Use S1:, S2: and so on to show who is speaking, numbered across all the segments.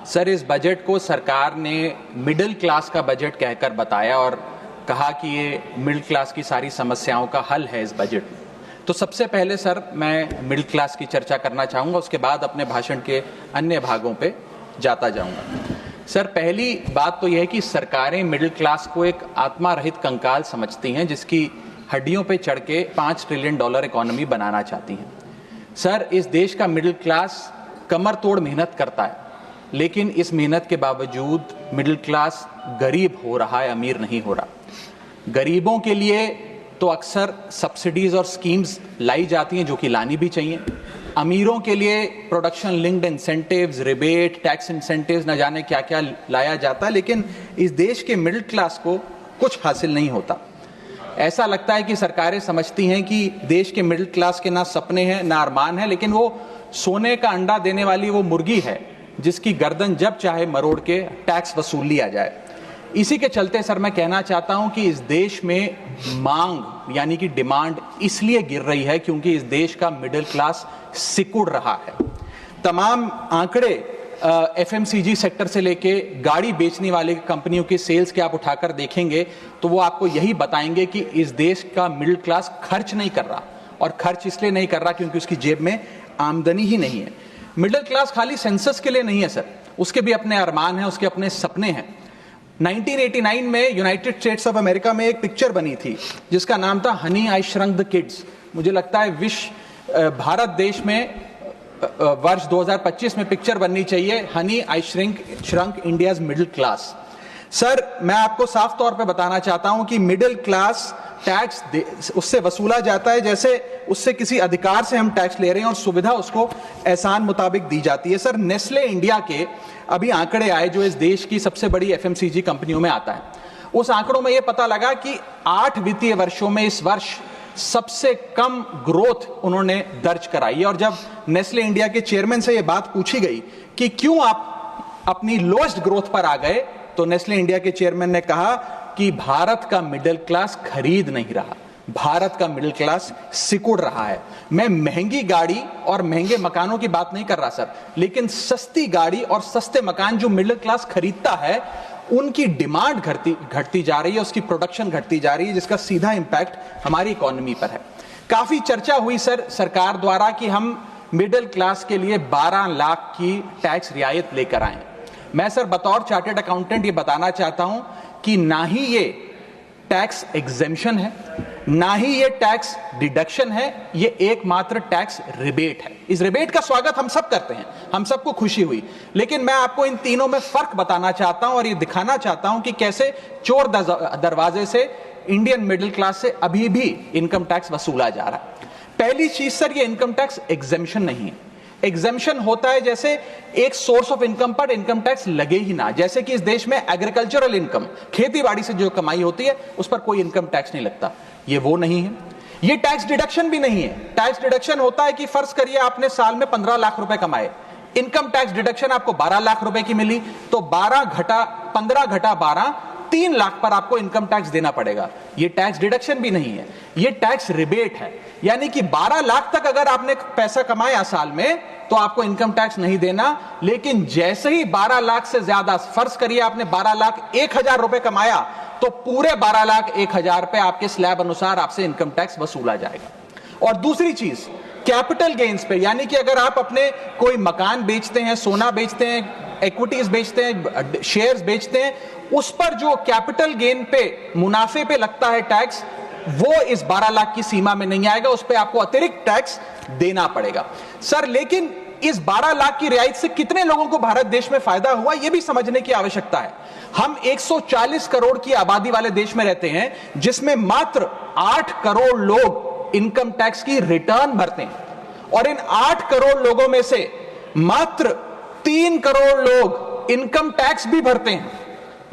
S1: Sir, इस budget को सरकार ने मिडिल क्लास का बजट कहकर बताया और कहा कि ये मिडिल क्लास की सारी समस्याओं का हल है इस बजट में। तो सबसे पहले सर मैं मिडिल क्लास की चर्चा करना चाहूँगा, उसके बाद अपने भाषण के अन्य भागों पे जाता जाऊँगा। सर, पहली बात तो यह है कि सरकारें मिडिल क्लास को एक आत्मा रहित कंकाल समझती हैं जिसकी हड्डियों पे चढ़ के $5 ट्रिलियन इकोनॉमी बनाना चाहती हैं। सर, इस देश का मिडिल क्लास कमर तोड़ मेहनत करता है, लेकिन इस मेहनत के बावजूद मिडिल क्लास गरीब हो रहा है, अमीर नहीं हो रहा। गरीबों के लिए तो अक्सर सब्सिडीज और स्कीम्स लाई जाती हैं जो कि लानी भी चाहिए। अमीरों के लिए production linked incentives, rebate, tax incentives, न जाने क्या क्या लाया जाता है, लेकिन इस देश के मिडिल क्लास को कुछ हासिल नहीं होता। ऐसा लगता है कि सरकारें समझती हैं कि देश के मिडिल क्लास के ना सपने हैं ना अरमान है, लेकिन वो सोने का अंडा देने वाली वो मुर्गी है जिसकी गर्दन जब चाहे मरोड़ के टैक्स वसूल लिया जाए। इसी के चलते सर मैं कहना चाहता हूं कि इस देश में मांग यानी कि डिमांड इसलिए गिर रही है क्योंकि इस देश का मिडिल क्लास सिकुड़ रहा है। तमाम आंकड़े एफएमसीजी सेक्टर से लेके गाड़ी बेचने वाले कंपनियों की सेल्स के आप उठाकर देखेंगे तो वो आपको यही बताएंगे कि इस देश का मिडिल क्लास खर्च नहीं कर रहा, और खर्च इसलिए नहीं कर रहा क्योंकि उसकी जेब में आमदनी ही नहीं है। मिडिल क्लास खाली सेंसस के लिए नहीं है सर, उसके भी अपने अरमान हैं, उसके अपने सपने हैं। 1989 में यूनाइटेड स्टेट्स ऑफ अमेरिका में एक पिक्चर बनी थी जिसका नाम था Honey I shrunk the kids. मुझे लगता है भारत देश में वर्ष 2025 में पिक्चर बननी चाहिए, honey I shrunk India's middle class. Sir, मैं आपको साफ तौर पे बताना चाहता हूं कि मिडिल क्लास टैक्स उससे वसूला जाता है जैसे उससे किसी अधिकार से हम टैक्स ले रहे हैं और सुविधा उसको एहसान मुताबिक दी जाती है। सर, नेस्ले इंडिया के अभी आंकड़े आए जो इस देश की सबसे बड़ी एफएमसीजी कंपनियों में आता है। उस आंकड़ों में यह पता लगा कि 8 वित्तीय वर्षों में इस वर्ष सबसे कम ग्रोथ उन्होंने दर्ज कराई। और जब नेस्ले इंडिया के चेयरमैन से यह बात पूछी गई कि क्यों आप अपनी लोएस्ट ग्रोथ पर आ गए, तो नेस्ले इंडिया के चेयरमैन ने कहा कि भारत का मिडिल क्लास खरीद नहीं रहा, भारत का मिडिल क्लास सिकुड़ रहा है। मैं महंगी गाड़ी और महंगे मकानों की बात नहीं कर रहा सर, लेकिन सस्ती गाड़ी और सस्ते मकान जो मिडिल क्लास खरीदता है उनकी डिमांड घटती जा रही है, उसकी प्रोडक्शन घटती जा रही है, जिसका सीधा इंपैक्ट हमारी इकोनॉमी पर है। काफी चर्चा हुई सर सरकार द्वारा कि हम मिडिल क्लास के लिए 12 लाख की टैक्स रियायत लेकर आए। मैं सर बतौर चार्टर्ड अकाउंटेंट ये बताना चाहता हूं कि ना ही ये टैक्स एग्जेम्पशन है, ना ही ये टैक्स डिडक्शन है, ये एकमात्र टैक्स रिबेट है। इस रिबेट का स्वागत हम सब करते हैं, हम सबको खुशी हुई, लेकिन मैं आपको इन तीनों में फर्क बताना चाहता हूं और ये दिखाना चाहता हूं कि कैसे चोर दरवाजे से इंडियन मिडिल क्लास से अभी भी इनकम टैक्स वसूला जा रहा है। पहली चीज सर, ये इनकम टैक्स एग्जेम्पशन नहीं है। एग्जेम्पशन होता है जैसे एक सोर्स ऑफ इनकम पर इनकम टैक्स लगे ही ना, जैसे कि इस देश में एग्रीकल्चरल इनकम, खेती बाड़ी से जो कमाई होती है उस पर कोई इनकम टैक्स नहीं लगता। ये वो नहीं है। ये टैक्स डिडक्शन भी नहीं है। टैक्स डिडक्शन होता है कि फर्ज करिए आपने साल में 15 लाख रुपए कमाए, इनकम टैक्स डिडक्शन आपको 12 लाख रुपए की मिली, तो 15 घटा 12 3 लाख पर आपको इनकम टैक्स देना पड़ेगा। ये टैक्स डिडक्शन भी नहीं है, ये टैक्स रिबेट है। यानी कि 12 लाख तक अगर आपने पैसा कमाया साल में तो आपको इनकम टैक्स नहीं देना, लेकिन जैसे ही 12 लाख से ज्यादा, फर्ज करिए आपने 12 लाख 1,000 रुपए कमाया, तो पूरे 12 लाख 1,000 पे आपके स्लैब अनुसार आपसे इनकम टैक्स वसूला जाएगा। और दूसरी चीज, कैपिटल गेन्स पे, यानी कि अगर आप अपने कोई मकान बेचते हैं, सोना बेचते हैं, इक्विटीज बेचते हैं, शेयर्स बेचते हैं, उस पर जो कैपिटल गेन पे, मुनाफे पे लगता है टैक्स, वो इस 12 लाख की सीमा में नहीं आएगा, उस पे आपको अतिरिक्त टैक्स देना पड़ेगा। सर, लेकिन इस 12 लाख की रियायत से कितने लोगों को भारत देश में फायदा हुआ, यह भी समझने की आवश्यकता है। हम 140 करोड़ की आबादी वाले देश में रहते हैं, जिसमें मात्र 8 करोड़ लोग इनकम टैक्स की रिटर्न भरते हैं, और इन 8 करोड़ लोगों में से मात्र 3 करोड़ लोग इनकम टैक्स भी भरते हैं।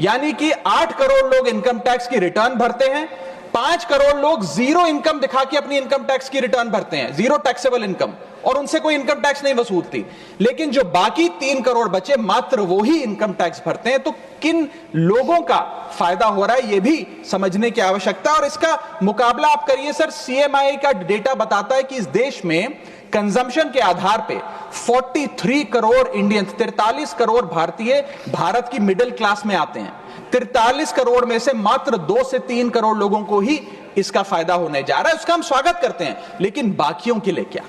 S1: यानी कि 8 करोड़ लोग इनकम टैक्स की रिटर्न भरते हैं, 5 करोड़ लोग जीरो इनकम दिखा के अपनी इनकम टैक्स की रिटर्न भरते हैं, जीरो टैक्सेबल इनकम, और उनसे कोई इनकम टैक्स नहीं वसूलती। लेकिन जो बाकी 3 करोड़ बचे, मात्र वो ही इनकम टैक्स भरते हैं। तो किन लोगों का फायदा हो रहा है, यह भी समझने की आवश्यकता है। और इसका मुकाबला आप करिए सर, सीएमआई का डेटा बताता है कि इस देश में कंजम्पशन के आधार पे 43 करोड़ इंडियन, 43 करोड़ भारतीय भारत की मिडिल क्लास में आते हैं। 43 करोड़ में से मात्र 2 से 3 करोड़ लोगों को ही इसका फायदा होने जा रहा है। उसका हम स्वागत करते हैं, लेकिन बाकियों के लिए क्या?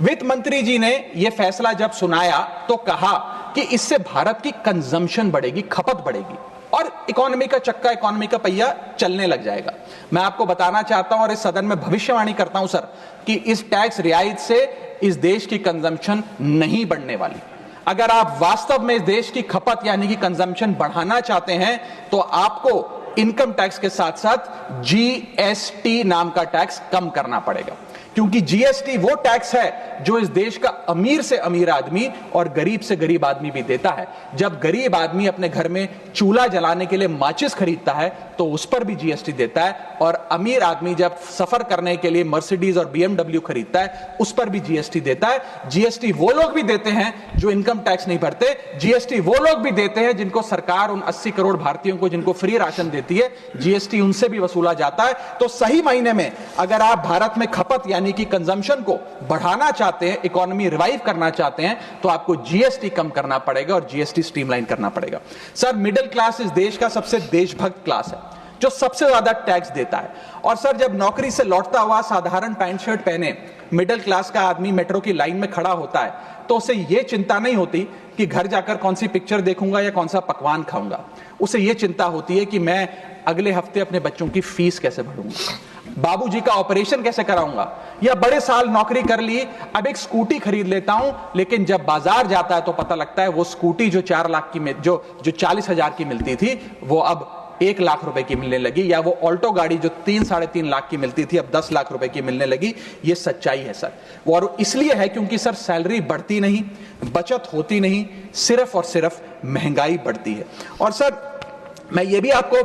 S1: वित्त मंत्री जी ने यह फैसला जब सुनाया तो कहा कि इससे भारत की कंजम्पशन बढ़ेगी, खपत बढ़ेगी और इकोनॉमी का चक्का, इकोनॉमी का पहिया चलने लग जाएगा। मैं आपको बताना चाहता हूं और इस सदन में भविष्यवाणी करता हूं सर कि इस टैक्स रियायत से इस देश की कंजम्पशन नहीं बढ़ने वाली। अगर आप वास्तव में इस देश की खपत यानी कि कंजम्पशन बढ़ाना चाहते हैं तो आपको इनकम टैक्स के साथ साथ जीएसटी नाम का टैक्स कम करना पड़ेगा, क्योंकि जीएसटी वो टैक्स है जो इस देश का अमीर से अमीर आदमी और गरीब से गरीब आदमी भी देता है। जब गरीब आदमी अपने घर में चूल्हा जलाने के लिए माचिस खरीदता है तो उस पर भी जीएसटी देता है, और अमीर आदमी जब सफर करने के लिए मर्सिडीज और बीएमडब्ल्यू खरीदता है उस पर भी जीएसटी देता है। जीएसटी वो लोग भी देते हैं जो इनकम टैक्स नहीं भरते, जीएसटी वो लोग भी देते हैं जिनको सरकार, उन 80 करोड़ भारतीयों को जिनको फ्री राशन देती है, जीएसटी उनसे भी वसूला जाता है। तो सही मायने में अगर आप भारत में खपत यानी कि कंजम्पशन को बढ़ाना चाहते हैं, इकोनॉमी रिवाइव करना चाहते हैं, तो आपको जीएसटी कम करना पड़ेगा और जीएसटी स्ट्रीमलाइन करना पड़ेगा। सर, मिडिल क्लास इस देश का सबसे देशभक्त क्लास है जो सबसे ज्यादा टैक्स देता है। और सर, जब नौकरी से लौटता हुआ साधारण पैंट शर्ट पहने मिडिल क्लास का आदमी मेट्रो की लाइन में खड़ा होता है तो उसे यह चिंता नहीं होती कि घर जाकर कौन सी पिक्चर देखूंगा या कौन सा पकवान खाऊंगा। उसे यह चिंता होती है कि मैं अगले हफ्ते अपने बच्चों की फीस कैसे भरूंगा, बाबूजी का ऑपरेशन कैसे कराऊंगा, या बड़े साल नौकरी कर ली, अब एक स्कूटी खरीद लेता हूं, लेकिन जब बाजार जाता है तो पता लगता है वो स्कूटी जो 4 लाख की जो 40,000 की मिलती थी वो अब 1 लाख रुपए की मिलने लगी, या वो ऑल्टो गाड़ी जो 3-3.5 लाख की मिलती थी अब 10 लाख रुपए की मिलने लगी। ये सच्चाई है सर, और इसलिए है क्योंकि सर सैलरी बढ़ती नहीं, बचत होती नहीं, सिर्फ और सिर्फ महंगाई बढ़ती है। और सर, मैं ये भी आपको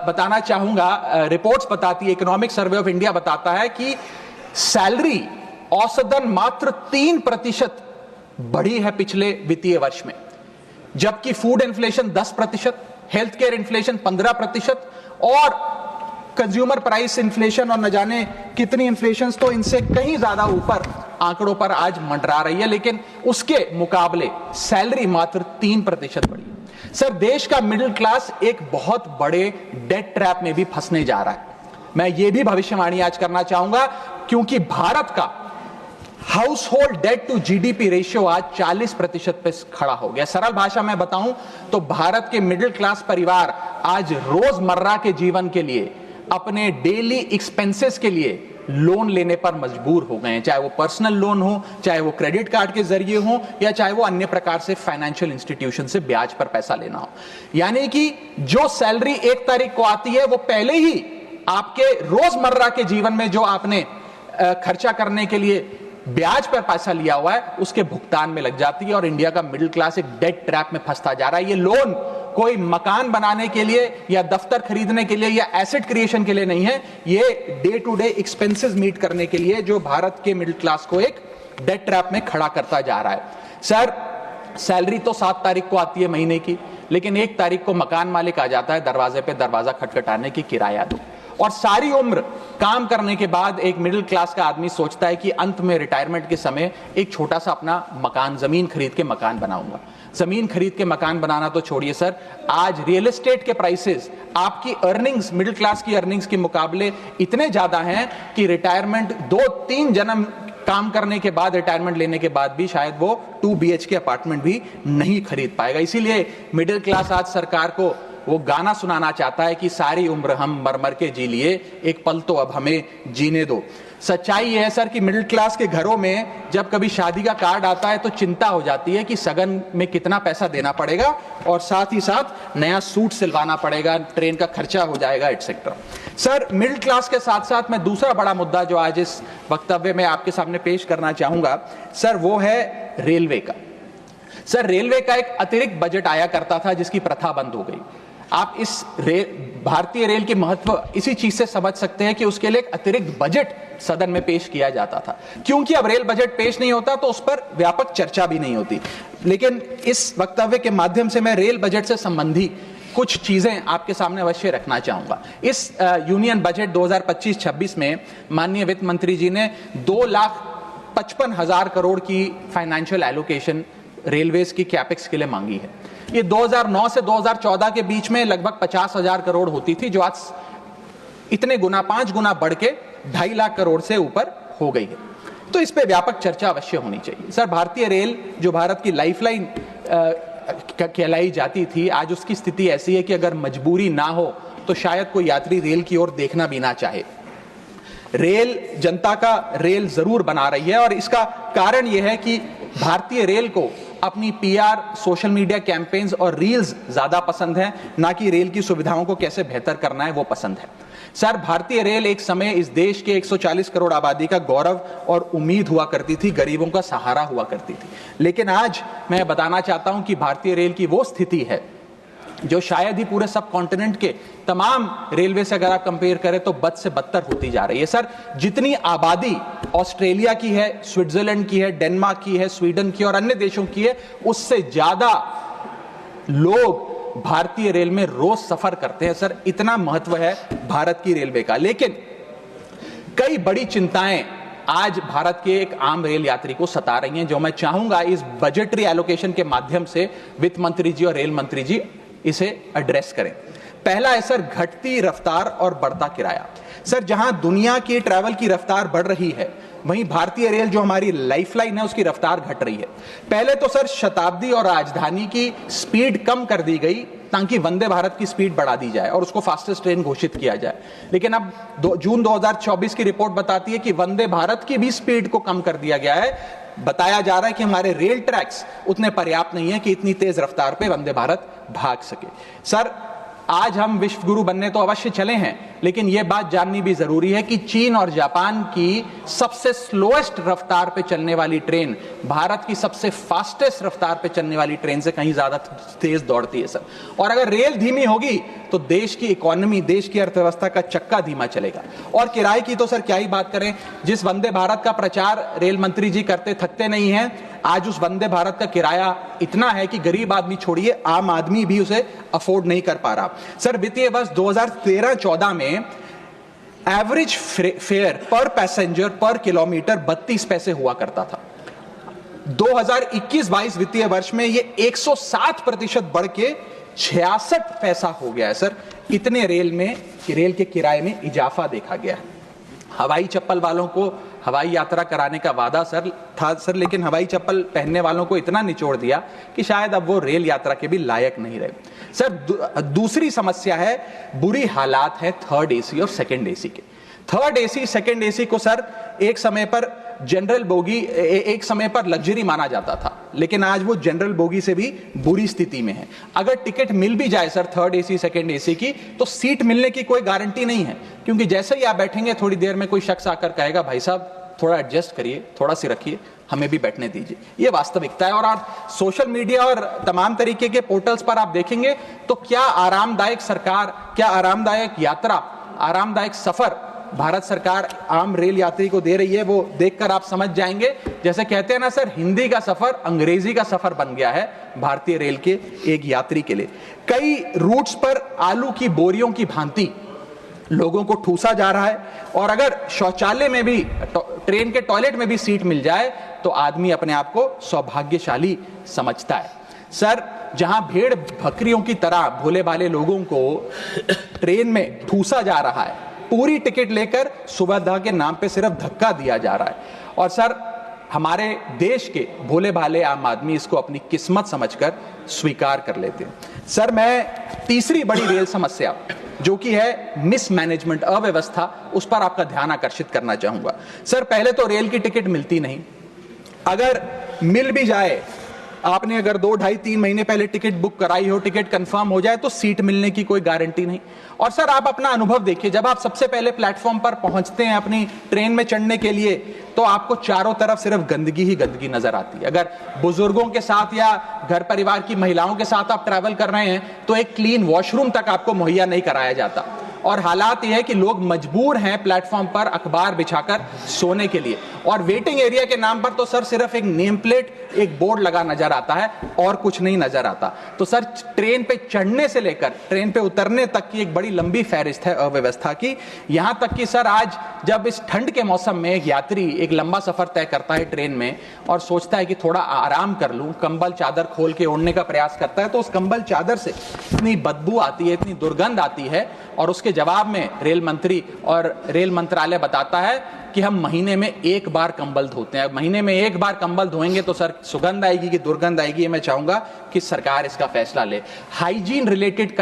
S1: बताना चाहूंगा, रिपोर्ट्स बताती है, इकोनॉमिक सर्वे ऑफ इंडिया बताता है कि सैलरी औसतन मात्र 3% बढ़ी है पिछले वित्तीय वर्ष में, जबकि food inflation 10%, health care inflation 15% और कंज्यूमर प्राइस इन्फ्लेशन और न जाने कितनी इन्फ्लेशन तो इनसे कहीं ज्यादा ऊपर आंकड़ों पर आज मंडरा रही है, लेकिन उसके मुकाबले सैलरी मात्र 3% बढ़ी। सर, देश का मिडिल क्लास एक बहुत बड़े डेट ट्रैप में भी फंसने जा रहा है। मैं ये भी भविष्यवाणी आज करना चाहूंगा, क्योंकि भारत का household debt to GDP ratio आज 40% पे खड़ा हो गया। सरल भाषा में बताऊं तो भारत के मिडिल क्लास परिवार आज रोजमर्रा के जीवन के लिए, अपने डेली एक्सपेंसेस के लिए लोन लेने पर मजबूर हो गए हैं, चाहे वो पर्सनल लोन हो, चाहे वो क्रेडिट कार्ड के जरिए हो, या चाहे वो अन्य प्रकार से फाइनेंशियल इंस्टीट्यूशन से ब्याज पर पैसा लेना हो। यानी कि जो सैलरी 1 तारीख को आती है वो पहले ही आपके रोजमर्रा के जीवन में जो आपने खर्चा करने के लिए ब्याज पर पैसा लिया हुआ है उसके भुगतान में लग जाती है, और इंडिया का मिडिल क्लास एक डेट ट्रैप में फंसता जा रहा है। ये लोन कोई मकान बनाने के लिए या दफ्तर खरीदने के लिए या एसेट क्रिएशन के लिए नहीं है, ये day to day expenses meet करने के लिए, जो भारत के मिडिल क्लास को एक डेट ट्रैप में खड़ा करता जा रहा है। सर, सैलरी तो 7 तारीख को आती है महीने की, लेकिन 1 तारीख को मकान मालिक आ जाता है दरवाजे पे दरवाजा खटखटाने की किराया दो, और सारी उम्र काम करने के बाद एक मिडिल क्लास का आदमी सोचता है कि अंत में रिटायरमेंट के समय एक छोटा सा अपना मकान, जमीन खरीद के मकान बनाऊंगा। जमीन खरीद के मकान बनाना तो छोड़िए सर, आज रियल एस्टेट के प्राइसेस, आपकी अर्निंग्स, मिडिल क्लास की अर्निंग्स के मुकाबले इतने ज्यादा हैं कि रिटायरमेंट 2-3 जन्म काम करने के बाद, रिटायरमेंट लेने के बाद भी शायद वो 2 BHK अपार्टमेंट भी नहीं खरीद पाएगा। इसीलिए मिडिल क्लास आज सरकार को वो गाना सुनाना चाहता है कि सारी उम्र हम मर मर के जी लिए, एक पल तो अब हमें जीने दो। सच्चाई यह है सर कि मिडिल क्लास के घरों में जब कभी शादी का कार्ड आता है तो चिंता हो जाती है कि सगन में कितना पैसा देना पड़ेगा, और साथ ही साथ नया सूट सिलवाना पड़ेगा, ट्रेन का खर्चा हो जाएगा, एटसेट्रा। सर, मिडिल क्लास के साथ साथ मैं दूसरा बड़ा मुद्दा जो आज इस वक्तव्य में आपके सामने पेश करना चाहूंगा सर, वो है रेलवे का। सर, रेलवे का एक अतिरिक्त बजट आया करता था जिसकी प्रथा बंद हो गई। आप इस भारतीय रेल के महत्व इसी चीज से समझ सकते हैं कि उसके लिए एक अतिरिक्त बजट सदन में पेश किया जाता था, क्योंकि अब रेल बजट पेश नहीं होता तो उस पर व्यापक चर्चा भी नहीं होती। लेकिन इस वक्तव्य के माध्यम से मैं रेल बजट से संबंधी कुछ चीजें आपके सामने अवश्य रखना चाहूंगा। इस यूनियन बजट 2025-26 में माननीय वित्त मंत्री जी ने 2 लाख 55,000 करोड़ की फाइनेंशियल एलोकेशन रेलवेज की कैपेक्स के लिए मांगी है। ये 2009 से 2014 के बीच में लगभग 50,000 करोड़ होती थी, जो आज इतने गुना 5 गुना बढ़ के 2.5 लाख करोड़ से ऊपर हो गई है। तो इस पे व्यापक चर्चा अवश्य होनी चाहिए। सर, भारतीय रेल जो भारत की लाइफलाइन कहलाई जाती थी, आज उसकी स्थिति ऐसी है कि अगर मजबूरी ना हो तो शायद कोई यात्री रेल की ओर देखना भी ना चाहे। रेल जनता का रेल जरूर बना रही है और इसका कारण यह है कि भारतीय रेल को अपनी पीआर, सोशल मीडिया कैंपेन्स और रील्स ज्यादा पसंद है, ना कि रेल की सुविधाओं को कैसे बेहतर करना है वो पसंद है। सर, भारतीय रेल एक समय इस देश के 140 करोड़ आबादी का गौरव और उम्मीद हुआ करती थी, गरीबों का सहारा हुआ करती थी। लेकिन आज मैं बताना चाहता हूं कि भारतीय रेल की वो स्थिति है जो शायद ही पूरे सब कॉन्टिनेंट के तमाम रेलवे से अगर आप कंपेयर करें तो बद से बदतर होती जा रही है। सर, जितनी आबादी ऑस्ट्रेलिया की है, स्विट्जरलैंड की है, डेनमार्क की है, स्वीडन की और अन्य देशों की है, उससे ज्यादा लोग भारतीय रेल में रोज सफर करते हैं। सर, इतना महत्व है भारत की रेलवे का। लेकिन कई बड़ी चिंताएं आज भारत के एक आम रेल यात्री को सता रही हैं, जो मैं चाहूंगा इस बजटरी एलोकेशन के माध्यम से वित्त मंत्री जी और रेल मंत्री जी इसे एड्रेस करें। पहला है सर, घटती रफ्तार और बढ़ता किराया। सर, जहां दुनिया की ट्रैवल की रफ्तार बढ़ रही है, वहीं भारतीय रेल जो हमारी लाइफलाइन है उसकी रफ्तार घट रही है। पहले तो सर शताब्दी और राजधानी की स्पीड कम कर दी गई ताकि वंदे भारत की स्पीड बढ़ा दी जाए और उसको फास्टेस्ट ट्रेन घोषित किया जाए। लेकिन अब जून 2024 की रिपोर्ट बताती है कि वंदे भारत की भी स्पीड को कम कर दिया गया है। बताया जा रहा है कि हमारे रेल ट्रैक्स उतने पर्याप्त नहीं है कि इतनी तेज रफ्तार पे वंदे भारत भाग सके। सर, आज हम विश्व गुरु बनने तो अवश्य चले हैं, लेकिन यह बात जाननी भी जरूरी है कि चीन और जापान की सबसे स्लोएस्ट रफ्तार पे चलने वाली ट्रेन भारत की सबसे फास्टेस्ट रफ्तार पे चलने वाली ट्रेन से कहीं ज्यादा तेज दौड़ती है सर। और अगर रेल धीमी होगी तो देश की इकोनॉमी, देश की अर्थव्यवस्था का चक्का धीमा चलेगा। और किराए की तो सर क्या ही बात करें, जिस वंदे भारत का प्रचार रेल मंत्री जी करते थकते नहीं हैं, आज उस वंदे भारत का किराया इतना है कि गरीब आदमी छोड़िए, आम आदमी भी उसे अफोर्ड नहीं कर पा रहा। सर, वित्तीय वर्ष 2013-14 में एवरेज फेयर पर पैसेंजर पर किलोमीटर 32 पैसे हुआ करता था। 2021-22 वित्तीय वर्ष में ये 107% बढ़ के 66 पैसा हो गया है। सर, इतने रेल के किराए में इजाफा देखा गया है। हवाई चप्पल वालों को हवाई यात्रा कराने का वादा था सर, लेकिन हवाई चप्पल पहनने वालों को इतना निचोड़ दिया कि शायद अब वो रेल यात्रा के भी लायक नहीं रहे। सर, दूसरी समस्या है, बुरी हालात है थर्ड एसी और सेकंड एसी के। थर्ड एसी, सेकंड एसी को सर एक समय पर जनरल बोगी, एक समय पर लग्जरी माना जाता था, लेकिन आज वो जनरल बोगी से भी बुरी स्थिति में है। अगर टिकट मिल भी जाए sir third AC, second AC की, तो सीट मिलने की कोई गारंटी नहीं है, क्योंकि जैसे ही आप बैठेंगे थोड़ी देर में कोई शख्स आकर कहेगा, भाई साहब थोड़ा एडजस्ट करिए, थोड़ा सी रखिए, हमें भी बैठने दीजिए। ये वास्तविकता है। और आप सोशल मीडिया और तमाम तरीके के पोर्टल्स पर आप देखेंगे तो क्या आरामदायक यात्रा, आरामदायक सफर भारत सरकार आम रेल यात्री को दे रही है, वो देखकर आप समझ जाएंगे। जैसे कहते हैं ना सर, हिंदी का सफर अंग्रेजी का सफर बन गया है भारतीय रेल के एक यात्री के लिए। कई रूट्स पर आलू की बोरियों की भांति लोगों को ठूसा जा रहा है, और अगर शौचालय में भी, ट्रेन के टॉयलेट में भी सीट मिल जाए तो आदमी अपने आप को सौभाग्यशाली समझता है। सर, जहां भेड़ बकरियों की तरह भोले भाले लोगों को ट्रेन में ठूसा जा रहा है, पूरी टिकट लेकर सुविधा के नाम पे सिर्फ धक्का दिया जा रहा है, और सर हमारे देश के भोले भाले आम आदमी इसको अपनी किस्मत समझकर स्वीकार कर लेते हैं। सर, मैं तीसरी बड़ी रेल समस्या जो कि है मिसमैनेजमेंट, अव्यवस्था, उस पर आपका ध्यान आकर्षित करना चाहूंगा। सर, पहले तो रेल की टिकट मिलती नहीं, अगर मिल भी जाए, आपने अगर 2, 2.5, 3 महीने पहले टिकट बुक कराई हो, टिकट कंफर्म हो जाए तो सीट मिलने की कोई गारंटी नहीं। और सर, आप अपना अनुभव देखिए, जब आप सबसे पहले प्लेटफॉर्म पर पहुंचते हैं अपनी ट्रेन में चढ़ने के लिए, तो आपको चारों तरफ सिर्फ गंदगी ही गंदगी नजर आती है। अगर बुजुर्गों के साथ या घर परिवार की महिलाओं के साथ आप ट्रैवल कर रहे हैं तो एक क्लीन वॉशरूम तक आपको मुहैया नहीं कराया जाता। और हालात ये है कि लोग मजबूर हैं प्लेटफॉर्म पर अखबार बिछाकर सोने के लिए, और वेटिंग एरिया के नाम पर तो सर सिर्फ एक नेम प्लेट, एक बोर्ड लगा नजर आता है और कुछ नहीं नजर आता। तो सर ट्रेन पे चढ़ने से लेकर ट्रेन पे उतरने तक की एक बड़ी लंबी फहरिस्त है अव्यवस्था की। यहां तक कि सर आज जब इस ठंड के मौसम में एक यात्री एक लंबा सफर तय करता है ट्रेन में और सोचता है कि थोड़ा आराम कर लूं, कंबल चादर खोल के ओढ़ने का प्रयास करता है, तो उस कंबल चादर से इतनी बदबू आती है, इतनी दुर्गंध आती है, और उसके जवाब में रेल मंत्री और रेल मंत्रालय बताता है कि हम महीने में एक बार कंबल धोते हैं। महीने में एक बार कंबल धोएंगे तो सर सुगंध आएगी कि दुर्गंध आएगी, मैं चाहूंगा कि सरकार इसका फैसला ले। हाइजीन रिलेटेड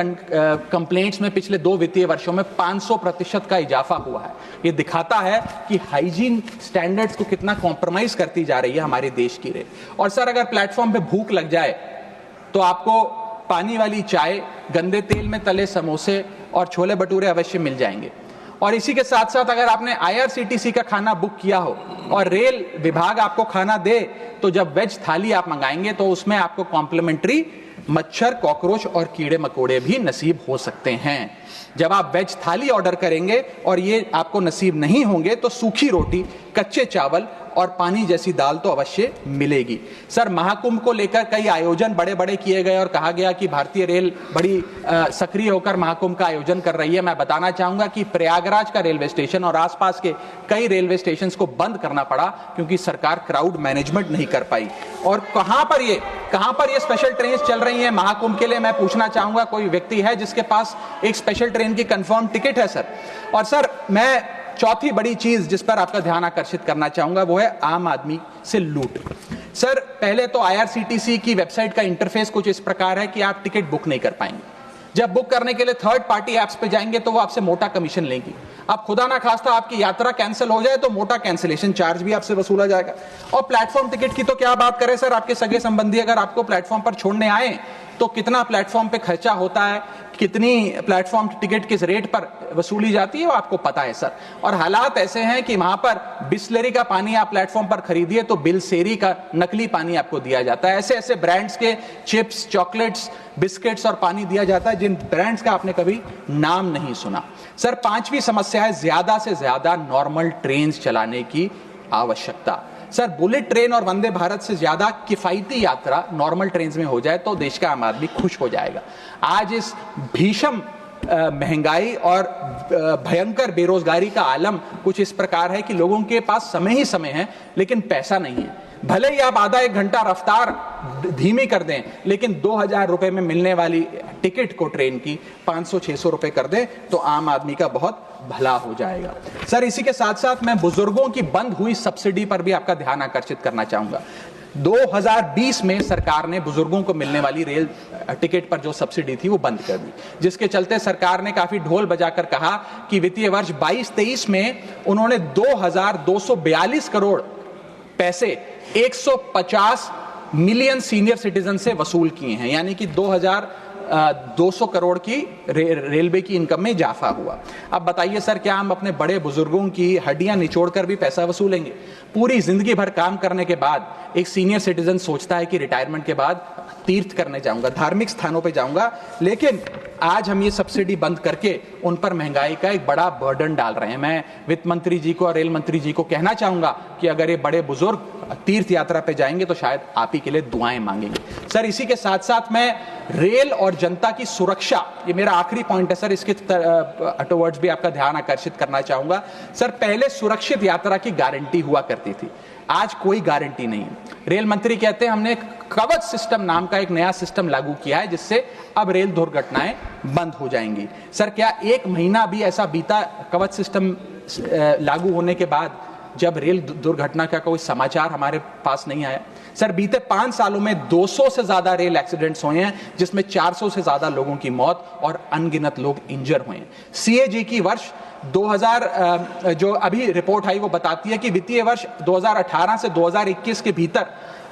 S1: कंप्लेंट्स में पिछले 2 वित्तीय वर्षों में 500% का इजाफा हुआ है। ये दिखाता है कि हाइजीन स्टैंडर्ड्स को कितना कॉम्प्रोमाइज करती जा रही है हमारे देश की रेल। और सर अगर प्लेटफॉर्म पे भूख लग जाए तो आपको पानी वाली चाय, गंदे तेल में तले समोसे और छोले भटूरे अवश्य मिल जाएंगे। और इसी के साथ साथ अगर आपने IRCTC का खाना बुक किया हो और रेल विभाग आपको खाना दे, तो जब वेज थाली आप मंगाएंगे तो उसमें आपको कॉम्प्लीमेंट्री मच्छर, कॉकरोच और कीड़े मकोड़े भी नसीब हो सकते हैं। जब आप वेज थाली ऑर्डर करेंगे और ये आपको नसीब नहीं होंगे तो सूखी रोटी, कच्चे चावल और पानी जैसी दाल तो अवश्य मिलेगी। सर महाकुंभ को लेकर कई आयोजन बड़े बड़े किए गए और कहा गया कि भारतीय रेल बड़ी सक्रिय होकर महाकुंभ का आयोजन कर रही है। मैं बताना चाहूंगा कि प्रयागराज का रेलवे स्टेशन और आसपास के कई रेलवे स्टेशन को बंद करना पड़ा क्योंकि सरकार क्राउड मैनेजमेंट नहीं कर पाई। और कहां पर ये स्पेशल ट्रेन चल रही है महाकुंभ के लिए, मैं पूछना चाहूंगा कोई व्यक्ति है जिसके पास एक स्पेशल ट्रेन की कंफर्म टिकट है सर? और सर मैं चौथी बड़ी चीज जिस पर आपका ध्यान आकर्षित करना चाहूंगा वो है आम आदमी से लूट। सर पहले तो IRCTC की वेबसाइट का इंटरफेस कुछ इस प्रकार है कि आप टिकट बुक नहीं कर पाएंगे। जब बुक करने के लिए थर्ड पार्टी एप्स पे जाएंगे तो वो आपसे मोटा कमीशन लेंगी। अब खुदा ना खास्ता आपकी यात्रा कैंसिल हो जाए तो मोटा कैंसिलेशन चार्ज भी आपसे वसूला जाएगा। और प्लेटफॉर्म टिकट की तो क्या बात करें सर, आपके सगे संबंधी अगर आपको प्लेटफॉर्म पर छोड़ने आए तो कितना प्लेटफॉर्म पे खर्चा होता है, कितनी प्लेटफॉर्म टिकट किस रेट पर वसूली जाती है वो आपको पता है सर। और हालात ऐसे हैं कि वहां पर बिस्लरी का पानी आप प्लेटफॉर्म पर खरीदिए तो बिलसेरी का नकली पानी आपको दिया जाता है। ऐसे ऐसे ब्रांड्स के चिप्स, चॉकलेट्स, बिस्किट्स और पानी दिया जाता है जिन ब्रांड्स का आपने कभी नाम नहीं सुना। सर 5वीं समस्या है ज्यादा से ज्यादा नॉर्मल ट्रेन चलाने की आवश्यकता। सर बुलेट ट्रेन और वंदे भारत से ज्यादा किफायती यात्रा नॉर्मल ट्रेन में हो जाए तो देश का आम आदमी खुश हो जाएगा। आज इस भीषण महंगाई और भयंकर बेरोजगारी का आलम कुछ इस प्रकार है कि लोगों के पास समय ही समय है लेकिन पैसा नहीं है। भले ही आप आधा एक घंटा रफ्तार धीमी कर दें लेकिन 2000 रुपए में मिलने वाली टिकट को ट्रेन की 500-600 रुपए कर दें तो आम आदमी का बहुत भला हो जाएगा। सर इसी के साथ साथ मैं बुजुर्गों की बंद हुई सब्सिडी पर भी आपका ध्यान आकर्षित करना चाहूंगा। 2020 में सरकार ने बुजुर्गों को मिलने वाली रेल टिकट पर जो सब्सिडी थी वो बंद कर दी, जिसके चलते सरकार ने काफी ढोल बजाकर कहा कि वित्तीय वर्ष 22-23 में उन्होंने 2242 करोड़ पैसे 150 मिलियन सीनियर सिटीजन से वसूल किए हैं, यानी कि 2200 करोड़ की रेलवे की इनकम में इजाफा हुआ। अब बताइए सर, क्या हम अपने बड़े बुजुर्गों की हड्डियां निचोड़कर भी पैसा वसूलेंगे? पूरी जिंदगी भर काम करने के बाद एक सीनियर सिटीजन सोचता है कि रिटायरमेंट के बाद तीर्थ करने जाऊंगा, धार्मिक स्थानों पे जाऊंगा, लेकिन आज हम ये सब्सिडी बंद करके उन पर महंगाई का एक बड़ा बर्डन डाल रहे हैं। मैं वित्त मंत्री जी को और रेल मंत्री जी को कहना चाहूंगा कि अगर ये बड़े बुजुर्ग तीर्थ यात्रा पे जाएंगे तो शायद आप ही के लिए दुआएं मांगेंगे। सर इसी के साथ साथ मैं रेल और जनता की सुरक्षा, ये मेरा आखिरी पॉइंट है सर, इसके टुवर्ड्स भी आपका ध्यान आकर्षित करना चाहूंगा। सर पहले सुरक्षित यात्रा की गारंटी हुआ करती थी, आज कोई गारंटी नहीं। रेल मंत्री कहते हैं हमने कवच सिस्टम नाम का एक नया सिस्टम लागू किया है जिससे अब रेल दुर्घटनाएं बंद हो जाएंगी। सर क्या एक महीना भी ऐसा बीता कवच सिस्टम लागू होने के बाद जब रेल दुर्घटना का कोई समाचार हमारे पास नहीं आया? सर बीते 5 सालों में 200 से ज्यादा रेल एक्सीडेंट्स हुए हैं जिसमें 400 से ज्यादा लोगों की मौत और अनगिनत लोग इंजर हुए हैं। CAG की वर्ष 2000 जो अभी रिपोर्ट आई वो बताती है कि वित्तीय वर्ष 2018 से 2021 के भीतर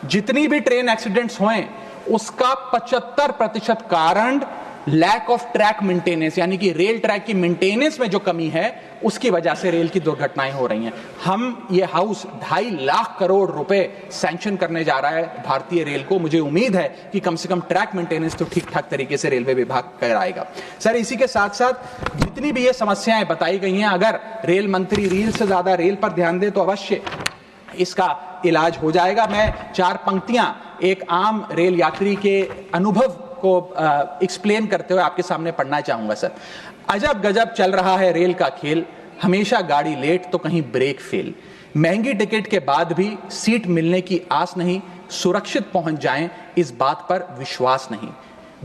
S1: जितनी भी ट्रेन एक्सीडेंट्स हुए उसका 75% कारण लैक ऑफ ट्रैक मेंटेनेंस, यानी कि रेल ट्रैक की मेंटेनेंस में जो कमी है उसकी वजह से रेल की दुर्घटनाएं हो रही हैं। हम ये हाउस 2.5 लाख करोड़ रुपए सैंक्शन करने जा रहा है भारतीय रेल को। मुझे उम्मीद है कि कम से कम ट्रैक मेंटेनेंस तो ठीक ठाक तरीके से रेलवे विभाग कराएगा। सर, इसी के साथ साथ जितनी भी ये समस्याएं बताई गई हैं, अगर रेल मंत्री रील से ज्यादा रेल पर ध्यान दे तो अवश्य इसका इलाज हो जाएगा। मैं 4 पंक्तियां एक आम रेल यात्री के अनुभव को एक्सप्लेन करते हुए आपके सामने पढ़ना चाहूंगा। सर, अजब गजब चल रहा है रेल का खेल, हमेशा गाड़ी लेट तो कहीं ब्रेक फेल, महंगी टिकट के बाद भी सीट मिलने की आस नहीं, सुरक्षित पहुंच जाएं इस बात पर विश्वास नहीं,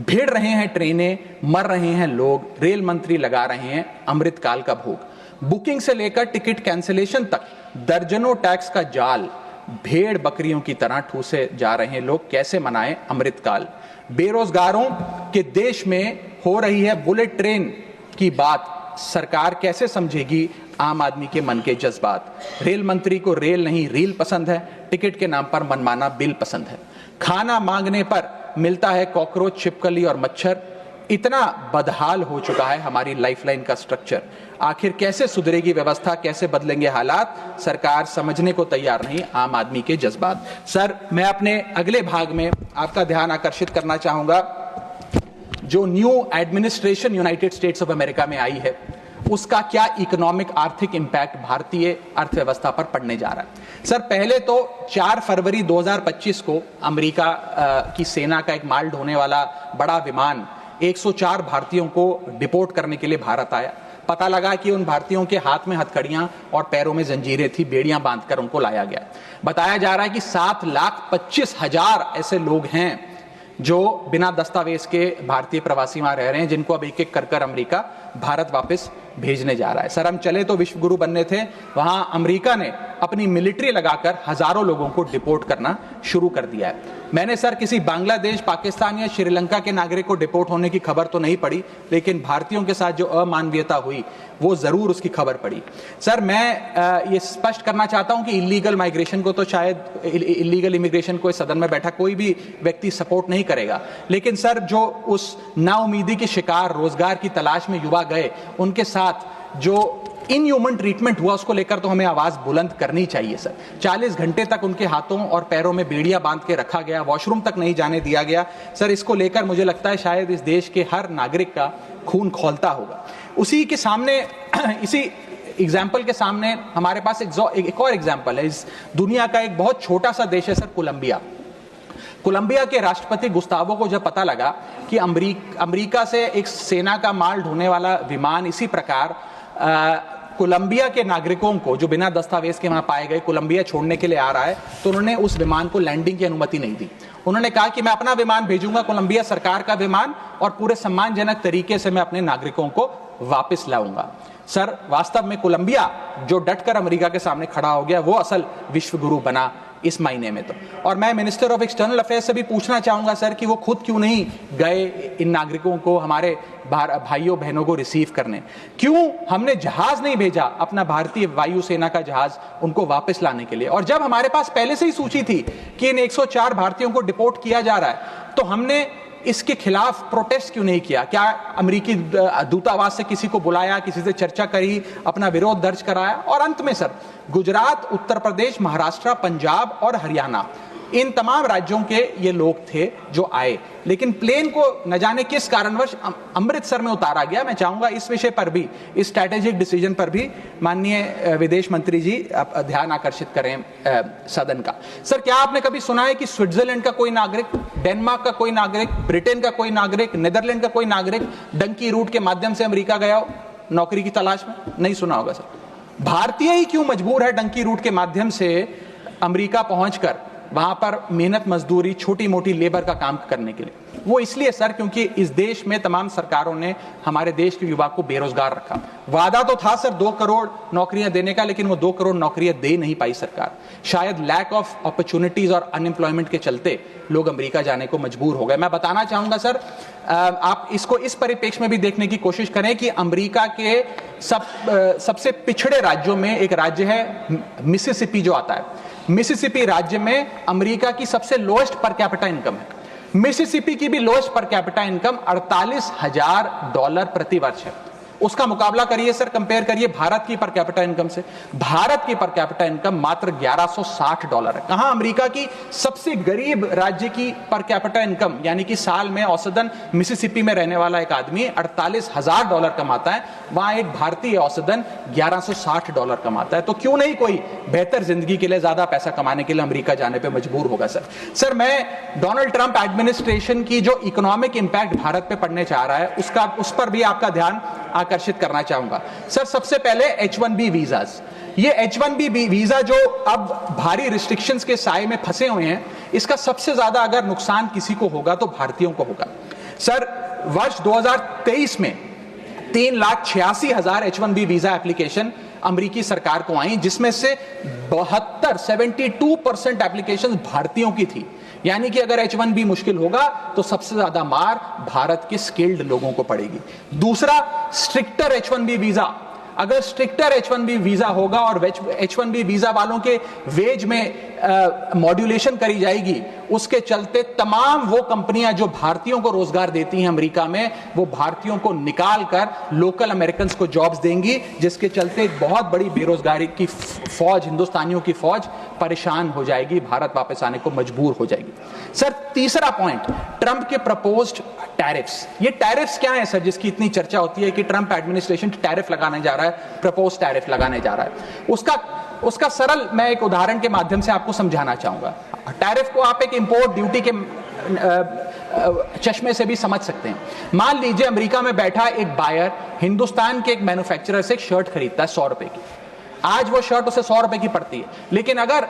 S1: भिड़ रहे हैं ट्रेनें, मर रहे हैं लोग, रेल मंत्री लगा रहे हैं अमृतकाल का भोग, बुकिंग से लेकर टिकट कैंसिलेशन तक दर्जनों टैक्स का जाल, भेड़ बकरियों की तरह ठूसे जा रहे हैं लोग, कैसे मनाएं अमृतकाल, बेरोजगारों के देश में हो रही है बुलेट ट्रेन की बात, सरकार कैसे समझेगी आम आदमी के मन के जज्बात, रेल मंत्री को रेल नहीं रील पसंद है, टिकट के नाम पर मनमाना बिल पसंद है, खाना मांगने पर मिलता है कॉकरोच, छिपकली और मच्छर, इतना बदहाल हो चुका है हमारी लाइफलाइन का स्ट्रक्चर, आखिर कैसे सुधरेगी व्यवस्था, कैसे बदलेंगे हालात, सरकार समझने को तैयार नहीं आम आदमी के जज्बात। सर, मैं अपने अगले भाग में आपका ध्यान आकर्षित करना चाहूंगा, जो new administration United states of America में आई है उसका क्या इकोनॉमिक आर्थिक इंपैक्ट भारतीय अर्थव्यवस्था पर पड़ने जा रहा है। सर, पहले तो 4 फरवरी 2025 को अमेरिका की सेना का एक माल ढोने वाला बड़ा विमान 104 भारतीयों को डिपोर्ट करने के लिए भारत आया। पता लगा कि उन भारतीयों के हाथ में हथकड़ियां और पैरों में जंजीरें थी, बेड़ियां बांधकर उनको लाया गया। बताया जा रहा है कि 7,25,000 ऐसे लोग हैं जो बिना दस्तावेज के भारतीय प्रवासी वहां रह रहे हैं, जिनको अब एक एक कर अमेरिका भारत वापस भेजने जा रहा है। सर, हम चले तो विश्व गुरु बनने थे, वहां अमेरिका ने अपनी मिलिट्री लगाकर हजारों लोगों को डिपोर्ट करना शुरू कर दिया है। मैंने सर किसी बांग्लादेश, पाकिस्तान या श्रीलंका के नागरिक को डिपोर्ट होने की खबर तो नहीं पड़ी, लेकिन भारतीयों के साथ जो अमानवीयता हुई वो जरूर उसकी खबर पड़ी। सर, मैं ये स्पष्ट करना चाहता हूं कि इलीगल माइग्रेशन को तो शायद इलीगल इमिग्रेशन को इस सदन में बैठा कोई भी व्यक्ति सपोर्ट नहीं करेगा, लेकिन सर जो उस नाउमीदी के शिकार रोजगार की तलाश में युवा गए, उनके साथ जो इनह्यूमन ट्रीटमेंट हुआ उसको लेकर तो हमें आवाज बुलंद करनी चाहिए। सर, 40 घंटे तक उनके हाथों और पैरों में बेड़ियां बांध के रखा गया, वॉशरूम तक नहीं जाने दिया गया। सर, इसको लेकर मुझे लगता है शायद इस देश के हर नागरिक का खून खौलता होगा। उसी के सामने इसी एग्जाम्पल के सामने हमारे पास एक और एग्जाम्पल है। इस दुनिया का एक बहुत छोटा सा देश है सर, कोलंबिया। कोलंबिया के राष्ट्रपति गुस्तावो को जब पता लगा कि अमेरिका से एक सेना का माल ढोने वाला विमान इसी प्रकार कोलंबिया के नागरिकों को जो बिना दस्तावेज के वहां पाए गए कोलंबिया छोड़ने के लिए आ रहा है, तो उन्होंने उस विमान को लैंडिंग की अनुमति नहीं दी। उन्होंने कहा कि मैं अपना विमान भेजूंगा, कोलंबिया सरकार का विमान, और पूरे सम्मानजनक तरीके से मैं अपने नागरिकों को वापस लाऊंगा। सर, वास्तव में कोलंबिया जो डटकर अमेरिका के सामने खड़ा हो गया, वो असल विश्व गुरु बना इस महीने में तो। और मैं मिनिस्टर ऑफ एक्सटर्नल अफेयर्स से भी पूछना चाहूंगा सर कि वो खुद क्यों नहीं गए इन नागरिकों को, हमारे भाइयों बहनों को रिसीव करने, क्यों हमने जहाज नहीं भेजा, अपना भारतीय वायुसेना का जहाज उनको वापस लाने के लिए। और जब हमारे पास पहले से ही सूची थी कि इन 104 भारतीयों को डिपोर्ट किया जा रहा है, तो हमने इसके खिलाफ प्रोटेस्ट क्यों नहीं किया? क्या अमेरिकी दूतावास से किसी को बुलाया, किसी से चर्चा करी, अपना विरोध दर्ज कराया? और अंत में सर, गुजरात, उत्तर प्रदेश, महाराष्ट्र, पंजाब और हरियाणा, इन तमाम राज्यों के ये लोग थे जो आए, लेकिन प्लेन को न जाने किस कारणवश अमृतसर में उतारा गया। मैं चाहूंगा इस विषय पर भी, इस स्ट्रैटेजिक डिसीजन पर भी माननीय विदेश मंत्री जी ध्यान आकर्षित करें सदन का। सर, क्या आपने कभी सुना है कि स्विट्जरलैंड का कोई नागरिक, डेनमार्क का कोई नागरिक, ब्रिटेन का कोई नागरिक, नीदरलैंड का कोई नागरिक डंकी रूट के माध्यम से अमेरिका गया हो नौकरी की तलाश में? नहीं सुना होगा सर। भारतीय ही क्यों मजबूर है डंकी रूट के माध्यम से अमेरिका पहुंचकर वहां पर मेहनत मजदूरी, छोटी मोटी लेबर का काम करने के लिए? वो इसलिए सर क्योंकि इस देश में तमाम सरकारों ने हमारे देश के युवा को बेरोजगार रखा। वादा तो था सर 2 करोड़ नौकरियां देने का, लेकिन वो 2 करोड़ नौकरियां दे नहीं पाई सरकार। शायद लैक ऑफ अपॉर्चुनिटीज और अनएम्प्लॉयमेंट के चलते लोग अमेरिका जाने को मजबूर हो गए। मैं बताना चाहूंगा सर, आप इसको इस परिप्रेक्ष्य में भी देखने की कोशिश करें कि अमेरिका के सबसे पिछड़े राज्यों में एक राज्य है मिसिसिपी जो आता है। मिसिसिपी राज्य में अमेरिका की सबसे लोएस्ट पर कैपिटा इनकम है। मिसिसिपी की भी लोएस्ट पर कैपिटा इनकम $48,000 प्रति वर्ष है। उसका मुकाबला करिए सर, कंपेयर करिए भारत की पर कैपिटा इनकम से। भारत की पर कैपिटा इनकम मात्र $1160 है। कहां अमेरिका की सबसे गरीब राज्य की पर कैपिटा इनकम, यानी कि साल में औसतन मिसिसिपी में रहने वाला एक आदमी $48,000 कमाता है, वहां एक भारतीय औसतन $1160 कमाता है। तो क्यों नहीं कोई बेहतर जिंदगी के लिए, ज्यादा पैसा कमाने के लिए अमेरिका जाने पर मजबूर होगा सर। मैं डोनाल्ड ट्रंप एडमिनिस्ट्रेशन की जो इकोनॉमिक इंपैक्ट भारत पे पड़ने जा रहा है उस पर भी आपका ध्यान आकर्षित करना चाहूंगा सर। सबसे पहले H1B वीजास, ये H1B वीजा जो अब भारी रिस्ट्रिक्शंस के साए में फंसे हुए हैं, इसका सबसे ज्यादा अगर नुकसान किसी को होगा तो भारतीयों को होगा सर। वर्ष 2023 में 3,86,000 H1B वीजा एप्लीकेशन अमेरिकी सरकार को आई, जिसमें से 72% एप्लीकेशन भारतीयों की थी। यानी कि अगर H1B मुश्किल होगा तो सबसे ज्यादा मार भारत के स्किल्ड लोगों को पड़ेगी। दूसरा, स्ट्रिक्टर H1B वीजा, अगर स्ट्रिक्टर H1B वीजा होगा और H1B वीजा वालों के वेज में मॉड्यूलेशन करी जाएगी, उसके चलते तमाम वो कंपनियां जो भारतीयों को रोजगार देती हैं अमेरिका में, वो भारतीयों को निकाल कर लोकल अमेरिकन्स को जॉब्स देंगी, जिसके चलते एक बहुत बड़ी बेरोजगारी की फौज, हिंदुस्तानियों की फौज परेशान हो जाएगी, भारत वापस आने को मजबूर हो जाएगी। सर तीसरा पॉइंट, ट्रंप के प्रपोज्ड टैरिफ्स। ये टैरिफ्स क्या है सर, जिसकी इतनी चर्चा होती है कि ट्रंप एडमिनिस्ट्रेशन टैरिफ लगाने जा रहा है, प्रपोज टैरिफ लगाने जा रहा है। उसका सरल मैं एक उदाहरण के माध्यम से आपको समझाना चाहूंगा। टैरिफ को आप एक इंपोर्ट ड्यूटी के चश्मे से भी समझ सकते हैं। मान लीजिए अमेरिका में बैठा एक बायर हिंदुस्तान के एक मैन्युफैक्चरर से एक शर्ट खरीदता है 100 रुपए की। आज वो शर्ट उसे 100 रुपए की पड़ती है, लेकिन अगर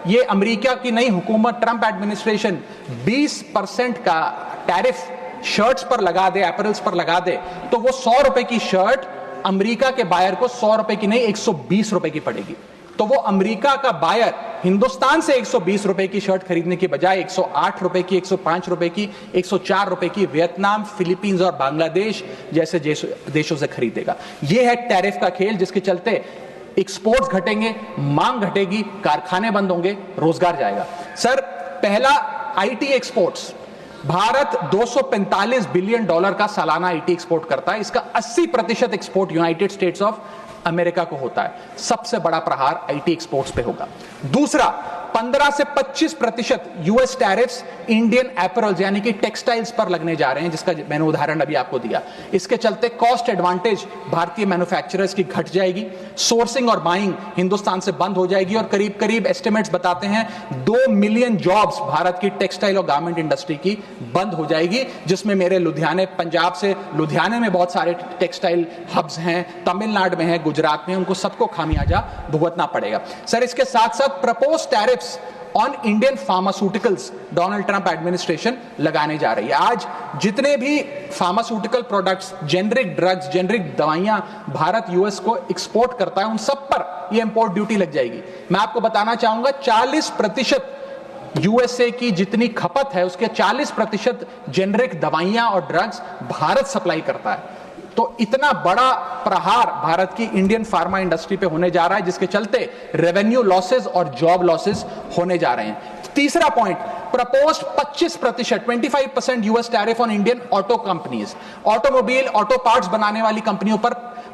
S1: ये अमेरिका की नई हुकूमत ट्रंप एडमिनिस्ट्रेशन 20% का टैरिफ शर्ट्स पर लगा दे, एपरल्स पर लगा दे, तो वो 100 रुपए की शर्ट अमेरिका के बायर को 100 रुपए की नहीं 120 रुपए की पड़ेगी। तो वो अमेरिका का बायर हिंदुस्तान से 120 रुपए की शर्ट खरीदने की बजाय 108 रुपए की, 105 रुपए की, 104 रुपए की वियतनाम, फिलीपींस और बांग्लादेश जैसे देशों से खरीदेगा। यह है टैरिफ का खेल, जिसके चलते एक्सपोर्ट्स घटेंगे, मांग घटेगी, कारखाने बंद होंगे, रोजगार जाएगा। सर पहला, आईटी एक्सपोर्ट्स। भारत $245 बिलियन का सालाना आईटी एक्सपोर्ट करता है। इसका 80% export United states of America को होता है। सबसे बड़ा प्रहार आईटी एक्सपोर्ट्स पे होगा। दूसरा, 15 से 25% यूएस टैरिफ्स इंडियन एपरल्स यानी कि टेक्सटाइल्स पर लगने जा रहे हैं, जिसका मैंने उदाहरण अभी आपको दिया। इसके चलते कॉस्ट एडवांटेज भारतीय मैन्युफैक्चरर्स की घट जाएगी, सोर्सिंग और बाइंग हिंदुस्तान से बंद हो जाएगी, और करीब करीब एस्टिमेट्स बताते हैं 2 मिलियन जॉब्स भारत की टेक्सटाइल और गारमेंट इंडस्ट्री की बंद हो जाएगी, जिसमें मेरे लुधियाने, पंजाब से लुधियाने में बहुत सारे टेक्सटाइल हब्स हैं, तमिलनाडु में है, गुजरात में, उनको सबको खामियाजा भुगतना पड़ेगा। सर इसके साथ साथ propose tariffs on Indian pharmaceuticals Donald Trump administration लगाने जा रही है। आज जितने भी pharmaceutical products, generic drugs, generic दवाइयां भारत यूएस को एक्सपोर्ट करता है, उन सब पर यह इंपोर्ट ड्यूटी लग जाएगी। मैं आपको बताना चाहूंगा 40% यूएसए की जितनी खपत है उसके 40% जेनरिक दवाइयां और ड्रग्स भारत सप्लाई करता है। तो इतना बड़ा प्रहार भारत की इंडियन फार्मा इंडस्ट्री पे होने जा रहा है, जिसके चलते रेवेन्यू लॉसेस और जॉब लॉसेस होने जा रहे हैं। तीसरा point, proposed 25% US tariff on Indian auto companies. Automobile, auto parts बनाने वाली कंपनियों पर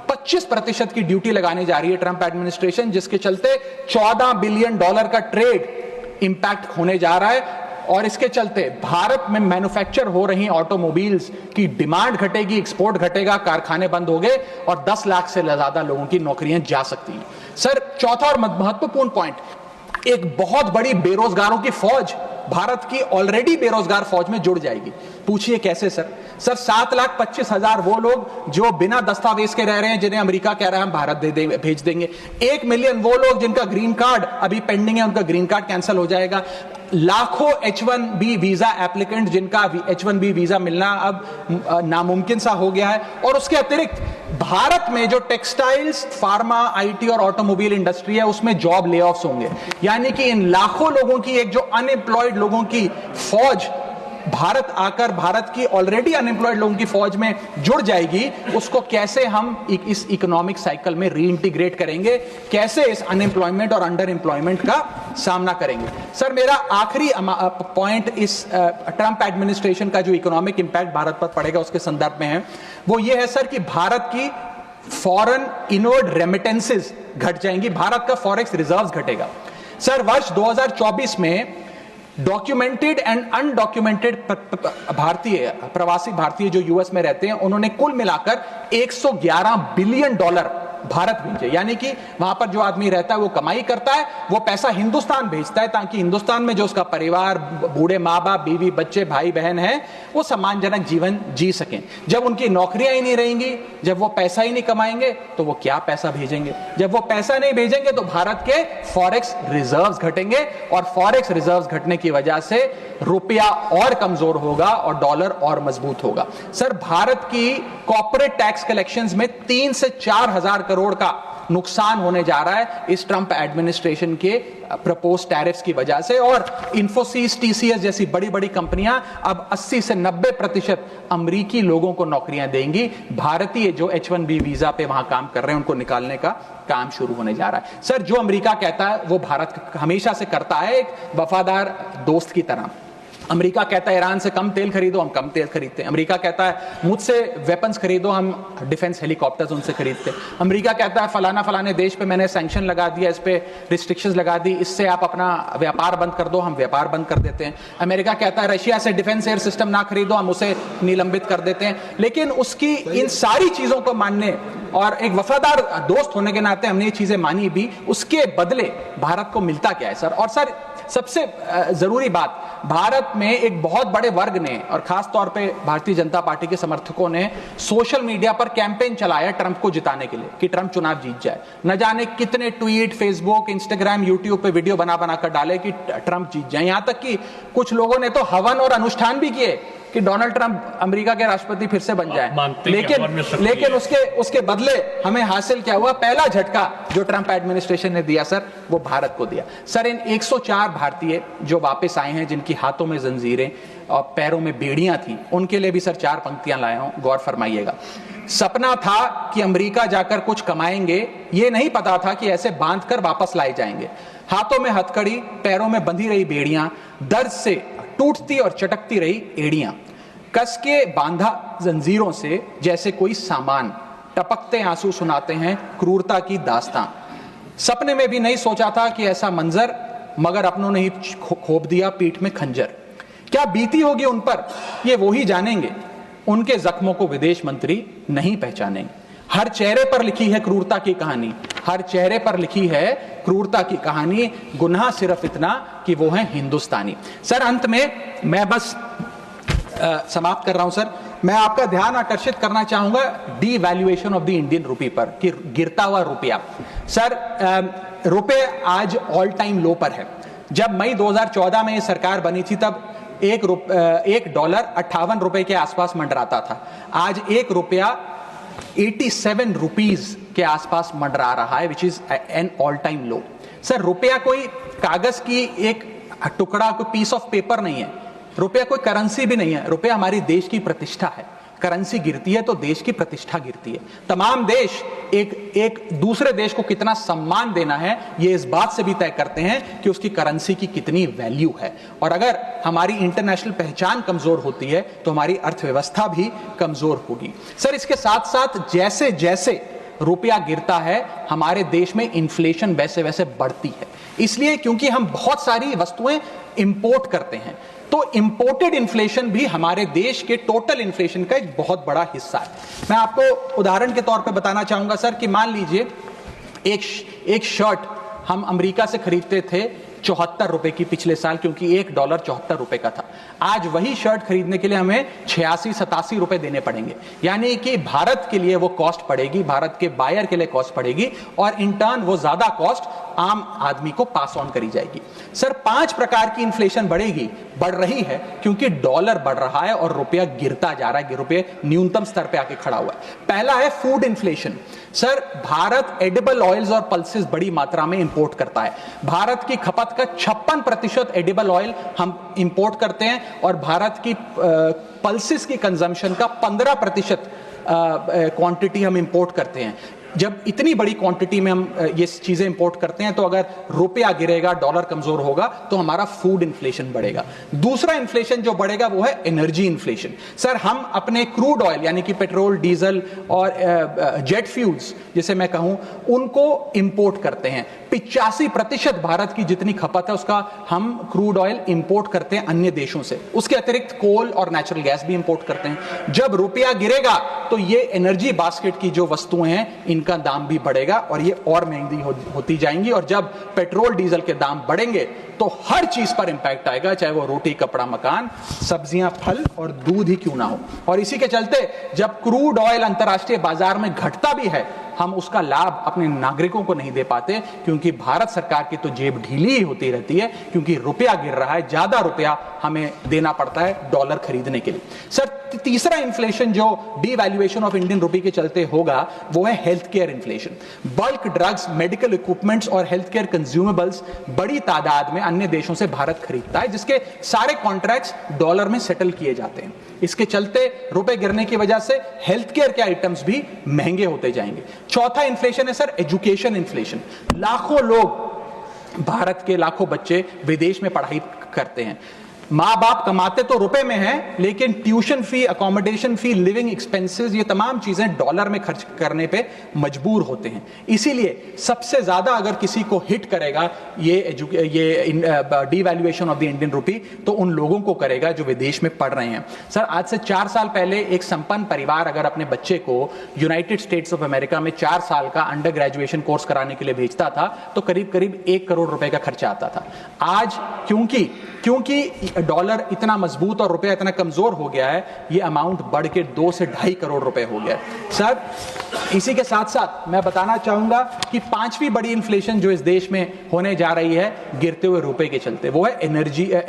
S1: 25% की ड्यूटी लगाने जा रही है ट्रंप एडमिनिस्ट्रेशन, जिसके चलते $14 बिलियन का ट्रेड इंपैक्ट होने जा रहा है। और इसके चलते भारत में मैन्युफैक्चर हो रही ऑटोमोबाइल्स की डिमांड घटेगी, एक्सपोर्ट घटेगा, कारखाने बंद हो गए और 10 लाख से ज्यादा लोगों की नौकरियां जा सकती हैं। सर चौथा और महत्वपूर्ण पॉइंट, एक बहुत बड़ी बेरोजगारों की फौज भारत की ऑलरेडी बेरोजगार फौज में जुड़ जाएगी। पूछिए कैसे सर? सर 7,25,000 वो लोग जो बिना दस्तावेज के रह रहे हैं, जिन्हें अमेरिका कह रहा है हम भारत भेज देंगे। 1 मिलियन वो लोग जिनका ग्रीन कार्ड अभी पेंडिंग है, उनका ग्रीन कार्ड कैंसिल हो जाएगा। लाखों H1B वीजा एप्लीकेंट जिनका H1B वीजा मिलना अब नामुमकिन सा हो गया है। और उसके अतिरिक्त भारत में जो टेक्सटाइल्स, फार्मा, आईटी और ऑटोमोबाइल इंडस्ट्री है, उसमें जॉब लेऑफ्स होंगे। यानी कि इन लाखों लोगों की, एक जो अनएम्प्लॉयड लोगों की फौज भारत आकर भारत की ऑलरेडी अनएम्प्लॉयड लोगों की फौज में जुड़ जाएगी, उसको कैसे हम इस इकोनॉमिक साइकिल में रीइंटीग्रेट करेंगे, कैसे इस अनएम्प्लॉयमेंट और अंडर एम्प्लॉयमेंट का सामना करेंगे। सर, मेरा आखिरी पॉइंट इस ट्रंप एडमिनिस्ट्रेशन का जो इकोनॉमिक इंपैक्ट भारत पर पड़ेगा उसके संदर्भ में है, वो ये है सर कि भारत की फॉरेन इनवर्ड रेमिटेंसेस घट जाएंगी, भारत का फॉरेक्स रिजर्व्स घटेगा। सर, वर्ष 2024 में डॉक्यूमेंटेड एंड अनडॉक्यूमेंटेड भारतीय प्रवासी भारतीय जो यूएस में रहते हैं, उन्होंने कुल मिलाकर 111 बिलियन डॉलर भारत भेजे। यानी कि वहां पर जो आदमी रहता है वो कमाई करता है, वो पैसा हिंदुस्तान भेजता है ताकि हिंदुस्तान में जो उसका परिवार, बूढ़े माँ बाप, बीवी बच्चे, भाई बहन है, वो सम्मानजनक जीवन जी सकें। जब उनकी नौकरियां ही नहीं रहेंगी, जब वो पैसा ही नहीं कमाएंगे, तो वो क्या पैसा भेजेंगे? जब वो पैसा नहीं भेजेंगे तो भारत के फॉरेक्स रिजर्व्स घटेंगे, और फॉरेक्स रिजर्व्स घटने की वजह से रुपया और कमजोर होगा और डॉलर और मजबूत होगा। सर, भारत की कॉर्पोरेट टैक्स कलेक्शंस में 3 से 4 हजार करोड़ का नुकसान होने जा रहा है इस ट्रंप एडमिनिस्ट्रेशन के प्रपोज टैरिफ्स की वजह से। और इंफोसिस, टीसीएस जैसी बड़ी बड़ी कंपनियां अब 80 से 90% अमेरिकी लोगों को नौकरियां देंगी। भारतीय जो H1B वीजा पे वहां काम कर रहे हैं उनको निकालने का काम शुरू होने जा रहा है। सर, जो अमेरिका कहता है वो भारत हमेशा से करता है, एक वफादार दोस्त की तरह। अमेरिका कहता है ईरान से कम तेल खरीदो, हम कम तेल खरीदते हैं। अमेरिका कहता है मुझसे वेपन्स खरीदो, हम डिफेंस हेलीकॉप्टर्स उनसे खरीदते हैं। अमेरिका कहता है फलाना फलाने देश पे मैंने सैंक्शन लगा दिया, इस पे रिस्ट्रिक्शंस लगा दी, इससे आप अपना व्यापार बंद कर दो, हम व्यापार बंद कर देते हैं। अमेरिका कहता है रशिया से डिफेंस एयर सिस्टम ना खरीदो, हम उसे निलंबित कर देते हैं। लेकिन उसकी इन सारी चीजों को मानने और एक वफादार दोस्त होने के नाते हमने ये चीजें मानी भी, उसके बदले भारत को मिलता क्या है सर? और सर, सबसे जरूरी बात, भारत में एक बहुत बड़े वर्ग ने और खास तौर पे भारतीय जनता पार्टी के समर्थकों ने सोशल मीडिया पर कैंपेन चलाया ट्रंप को जिताने के लिए कि ट्रंप चुनाव जीत जाए। न जाने कितने ट्वीट, फेसबुक, इंस्टाग्राम, यूट्यूब पे वीडियो बना बना कर डाले कि ट्रंप जीत जाए। यहां तक कि कुछ लोगों ने तो हवन और अनुष्ठान भी किए कि डोनाल्ड ट्रंप अमेरिका के राष्ट्रपति फिर से बन जाए। लेकिन उसके बदले हमें हासिल क्या हुआ? पहला झटका जो ट्रंप एडमिनिस्ट्रेशन ने दिया सर, वो भारत को दिया। सर, इन 104 भारतीय जो वापस आए हैं, जिनकी हाथों में जंजीरें और पैरों में बेड़ियां थी, उनके लिए भी सर 4 पंक्तियां लाया हूं, गौर फरमाइएगा। सपना था कि अमेरिका जाकर कुछ कमाएंगे, ये नहीं पता था कि ऐसे बांध कर वापस लाए जाएंगे। हाथों में हथकड़ी, पैरों में बंधी रही बेड़ियां, दर्द से टूटती और चटकती रही एड़ियां, कस के बांधा जंजीरों से जैसे कोई सामान, टपकते आंसू सुनाते हैं क्रूरता की दास्तां। सपने में भी नहीं सोचा था कि ऐसा मंजर, मगर अपनों ने ही खोप दिया पीठ में खंजर। क्या बीती होगी उन पर, ये वो ही जानेंगे, उनके जख्मों को विदेश मंत्री नहीं पहचानेंगे। हर चेहरे पर लिखी है क्रूरता की कहानी, हर चेहरे पर लिखी है क्रूरता की कहानी, गुनाह सिर्फ इतना कि वो है हिंदुस्तानी। सर, अंत में मैं बस समाप्त कर रहा हूं सर। मैं आपका ध्यान आकर्षित करना चाहूंगा डीवैल्यूएशन ऑफ द इंडियन रुपी पर, कि गिरता हुआ रुपया। सर, रुपये आज ऑल टाइम लो पर है। जब मई 2014 में ये सरकार बनी थी तब $1 58 के आसपास मंडराता था। आज $1 87 रुपीज के आसपास मंडरा रहा है, which is an all time low. Sir, रुपया कोई कागज की एक टुकड़ा, कोई पीस ऑफ पेपर नहीं है, रुपया कोई करेंसी भी नहीं है। रुपया हमारी देश की प्रतिष्ठा है। करेंसी गिरती है तो देश की प्रतिष्ठा गिरती है। तमाम देश एक दूसरे देश को कितना सम्मान देना है, ये इस बात से भी तय करते हैं कि उसकी करेंसी की कितनी वैल्यू है। और अगर हमारी इंटरनेशनल पहचान कमजोर होती है तो हमारी अर्थव्यवस्था भी कमजोर होगी। सर, इसके साथ साथ जैसे जैसे रुपया गिरता है, हमारे देश में इन्फ्लेशन वैसे वैसे बढ़ती है। इसलिए क्योंकि हम बहुत सारी वस्तुएं इंपोर्ट करते हैं, तो इंपोर्टेड इन्फ्लेशन भी हमारे देश के टोटल इन्फ्लेशन का एक बहुत बड़ा हिस्सा है। मैं आपको उदाहरण के तौर पे बताना चाहूंगा सर कि मान लीजिए एक शर्ट हम अमेरिका से खरीदते थे 74 रुपए की पिछले साल, क्योंकि $1 74 रुपए का था। आज वही शर्ट खरीदने के लिए हमें 86-87 रुपए देने पड़ेंगे। यानी कि भारत के लिए वो कॉस्ट पड़ेगी, भारत के बायर के लिए कॉस्ट पड़ेगी, और इन टर्न वो ज्यादा कॉस्ट आम आदमी को पास ऑन करी जाएगी। सर, 5 प्रकार की इन्फ्लेशन बढ़ रही है क्योंकि डॉलर बढ़ रहा है और रुपया गिरता जा रहा है, रुपये न्यूनतम स्तर पे आके खड़ा हुआ है। पहला है food inflation. Sir, Bharat edible oils और पल्सेस बड़ी मात्रा में इंपोर्ट करता है। भारत की खपत खपत का 56% एडिबल ऑयल हम इंपोर्ट करते हैं और भारत की पल्सेस की कंजम्पशन का 15% क्वांटिटी हम इंपोर्ट करते हैं। जब इतनी बड़ी क्वांटिटी में हम ये चीजें इंपोर्ट करते हैं तो अगर रुपया गिरेगा, डॉलर कमजोर होगा तो हमारा फूड इन्फ्लेशन बढ़ेगा। दूसरा इन्फ्लेशन जो बढ़ेगा वो है एनर्जी इन्फ्लेशन। सर, हम अपने क्रूड ऑयल यानी कि पेट्रोल, डीजल और जेट फ्यूल्स जिसे मैं कहूं, उनको इंपोर्ट करते हैं। 85% भारत की जितनी खपत है उसका हम क्रूड ऑयल इंपोर्ट करते हैं अन्य देशों से। उसके अतिरिक्त कोल और नेचुरल गैस भी इंपोर्ट करते हैं। जब रुपया गिरेगा तो ये एनर्जी बास्केट की जो वस्तुएं हैं इनका दाम भी बढ़ेगा और ये और महंगी होती जाएंगी। और जब पेट्रोल डीजल के दाम बढ़ेंगे तो हर चीज पर इंपैक्ट आएगा, चाहे वो रोटी, कपड़ा, मकान, सब्जियां, फल और दूध ही क्यों ना हो। और इसी के चलते जब क्रूड ऑयल अंतर्राष्ट्रीय बाजार में घटता भी है, हम उसका लाभ अपने नागरिकों को नहीं दे पाते, क्योंकि भारत सरकार की तो जेब ढीली ही होती रहती है, क्योंकि रुपया गिर रहा है, ज्यादा रुपया हमें देना पड़ता है डॉलर खरीदने के लिए। सर, तीसरा इन्फ्लेशन जो डीवैल्यूएशन ऑफ इंडियन रुपी के चलते होगा वो है health care inflation. Bulk drugs, medical equipments और हेल्थ केयर कंज्यूमेबल्स बड़ी तादाद में अन्य देशों से भारत खरीदता है, जिसके सारे कॉन्ट्रैक्ट्स डॉलर में सेटल किए जाते हैं। इसके चलते रुपए गिरने की वजह से हेल्थ केयर के आइटम्स भी महंगे होते जाएंगे। चौथा इन्फ्लेशन है सर एजुकेशन इन्फ्लेशन। लाखों लोग, भारत के लाखों बच्चे विदेश में पढ़ाई करते हैं। माँ बाप कमाते तो रुपए में हैं, लेकिन ट्यूशन फी, अकोमोडेशन फी, लिविंग एक्सपेंसेस, ये तमाम चीजें डॉलर में खर्च करने पे मजबूर होते हैं। इसीलिए सबसे ज्यादा अगर किसी को हिट करेगा ये डीवैल्यूएशन ऑफ द इंडियन रुपी, तो उन लोगों को करेगा जो विदेश में पढ़ रहे हैं। सर, आज से 4 साल पहले एक संपन्न परिवार अगर अपने बच्चे को यूनाइटेड स्टेट्स ऑफ अमेरिका में 4 साल का अंडर ग्रेजुएशन कोर्स कराने के लिए भेजता था तो करीब करीब 1 करोड़ रुपए का खर्चा आता था। आज क्योंकि डॉलर इतना मजबूत और रुपया इतना कमजोर हो गया है, ये अमाउंट बढ़ के 2 से 2.5 करोड़ रुपए हो गया है। सर, इसी के साथ साथ मैं बताना चाहूंगा कि 5वीं बड़ी इन्फ्लेशन जो इस देश में होने जा रही है गिरते हुए रुपए के चलते, वो है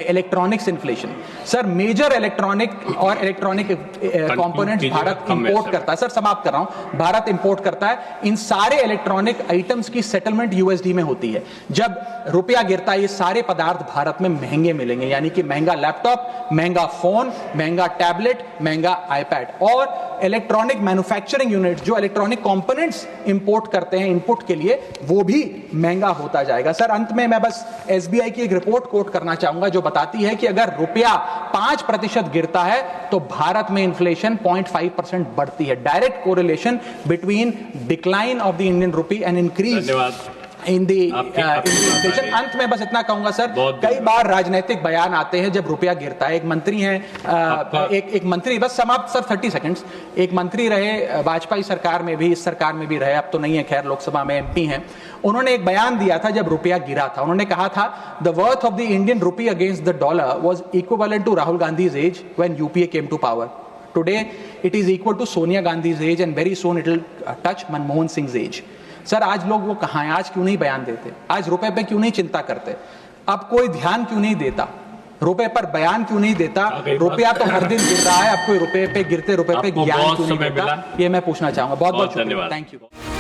S1: electronics inflation. Sir, major electronic components Bharat import करता है। सर, समाप्त कर रहा हूं। भारत इंपोर्ट करता है। इन सारे इलेक्ट्रॉनिक आइटम्स की सेटलमेंट यूएसडी में होती है। जब रुपया गिरता है, ये सारे पदार्थ भारत में महंगे मिलेंगे, यानी कि महंगा लैपटॉप, महंगा फोन, महंगा टैबलेट, महंगा आईपैड। और इलेक्ट्रॉनिक मैन्युफैक्चरिंग यूनिट जो इलेक्ट्रॉनिक कंपोनेंट्स इंपोर्ट करते हैं इनपुट के लिए, वो भी महंगा होता जाएगा। सर, अंत में मैं बस एसबीआई की एक रिपोर्ट कोट करना चाहूंगा जो बताती है कि अगर रुपया 5% गिरता है तो भारत में इन्फ्लेशन 0.5% बढ़ती है। Direct correlation between decline of the Indian rupee and increase in the inflation. अंत में बस इतना कहूंगा सर, कई बार राजनीतिक बयान आते हैं जब रुपया गिरता है। एक मंत्री हैं, एक मंत्री, बस समाप्त सर 30 सेकंड्स, एक मंत्री रहे वाजपेयी सरकार में भी, इस सरकार में भी रहे, अब तो नहीं है खैर, लोकसभा में एमपी हैं। उन्होंने एक बयान दिया था जब रुपया गिरा था। उन्होंने कहा था, the worth of the Indian rupee against the dollar was equivalent to Rahul Gandhi's age when UPA came to power. Today it is equal to Sonia Gandhi's age and very soon it will touch Manmohan Singh age. Sir, आज लोग वो कहां हैं? आज क्यों नहीं बयान देते? आज रुपए पे क्यों नहीं चिंता करते? अब कोई ध्यान क्यों नहीं देता? रुपए पर बयान क्यों नहीं देता? रुपया तो हर दिन गिर रहा है, अब कोई रुपए पे, गिरते रुपए पे ज्ञान क्यों नहीं देता? ये मैं पूछना चाहूंगा। बहुत बहुत शुक्रिया, थैंक यू।